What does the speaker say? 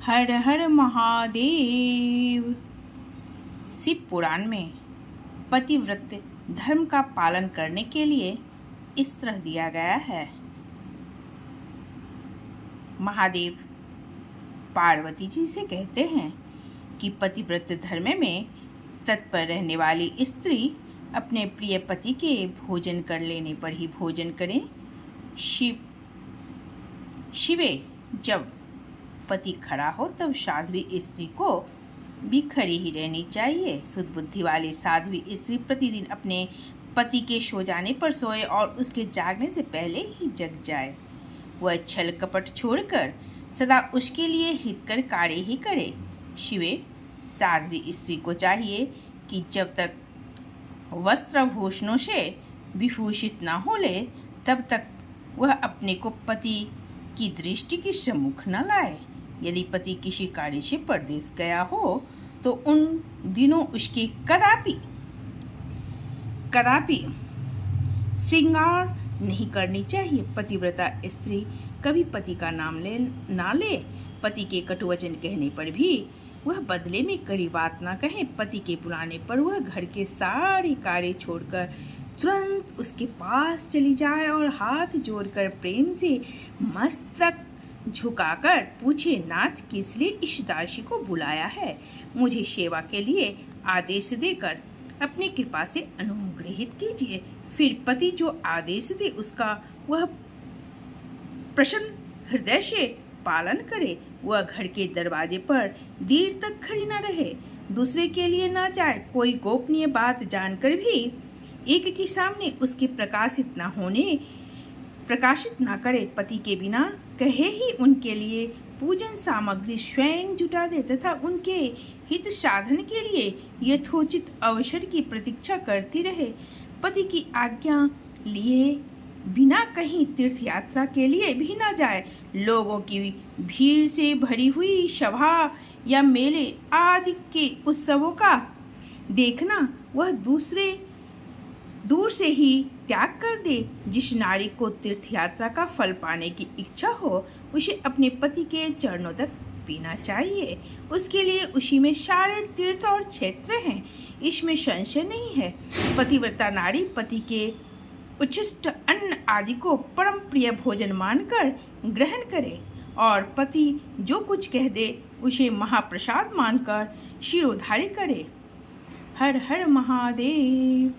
हर हर महादेव। शिव पुराण में पतिव्रत धर्म का पालन करने के लिए इस तरह दिया गया है। महादेव पार्वती जी से कहते हैं कि पतिव्रत धर्म में तत्पर रहने वाली स्त्री अपने प्रिय पति के भोजन कर लेने पर ही भोजन करें। शिवे जब पति खड़ा हो तब साध्वी स्त्री को भी खड़ी ही रहनी चाहिए। शुद्ध बुद्धि वाली साध्वी स्त्री प्रतिदिन अपने पति के सो जाने पर सोए और उसके जागने से पहले ही जग जाए। वह छल कपट छोड़कर सदा उसके लिए हितकर कार्य ही करे। शिवे साध्वी स्त्री को चाहिए कि जब तक वस्त्रभूषणों से विभूषित न हो ले तब तक वह अपने को पति की दृष्टि के सम्मुख न लाए। यदि पति किसी कार्य से परदेश गया हो तो उन दिनों उसके कदापि श्रृंगार नहीं करनी चाहिए। पतिव्रता स्त्री कभी पति का नाम ना ले। पति के कटु वचन कहने पर भी वह बदले में कड़ी बात ना कहे। पति के बुलाने पर वह घर के सारे कार्य छोड़कर तुरंत उसके पास चली जाए और हाथ जोड़कर प्रेम से मस्तक झुकाकर पूछे, नाथ किस लिए इस दासी को बुलाया है? मुझे सेवा के लिए आदेश देकर अपनी कृपा से अनुग्रहित कीजिए। फिर पति जो आदेश दे उसका वह प्रसन्न हृदय से पालन करे। वह घर के दरवाजे पर देर तक खड़ी न रहे, दूसरे के लिए न जाए। कोई गोपनीय बात जानकर भी एक के सामने उसके प्रकाशित न करे। पति के बिना कहे ही उनके लिए पूजन सामग्री स्वयं जुटा दे तथा उनके हित साधन के लिए यथोचित अवसर की प्रतीक्षा करती रहे। पति की आज्ञा लिए बिना कहीं तीर्थ यात्रा के लिए भी न जाए। लोगों की भीड़ से भरी हुई सभा या मेले आदि के उत्सवों का देखना वह दूर से ही त्याग कर दे। जिस नारी को तीर्थ यात्रा का फल पाने की इच्छा हो उसे अपने पति के चरणों तक पीना चाहिए। उसके लिए उसी में सारे तीर्थ और क्षेत्र हैं, इसमें संशय नहीं है। पतिव्रता नारी पति के उच्छिष्ट अन्न आदि को परम प्रिय भोजन मानकर ग्रहण करे और पति जो कुछ कह दे उसे महाप्रसाद मानकर शिरोधार्य करे। हर हर महादेव।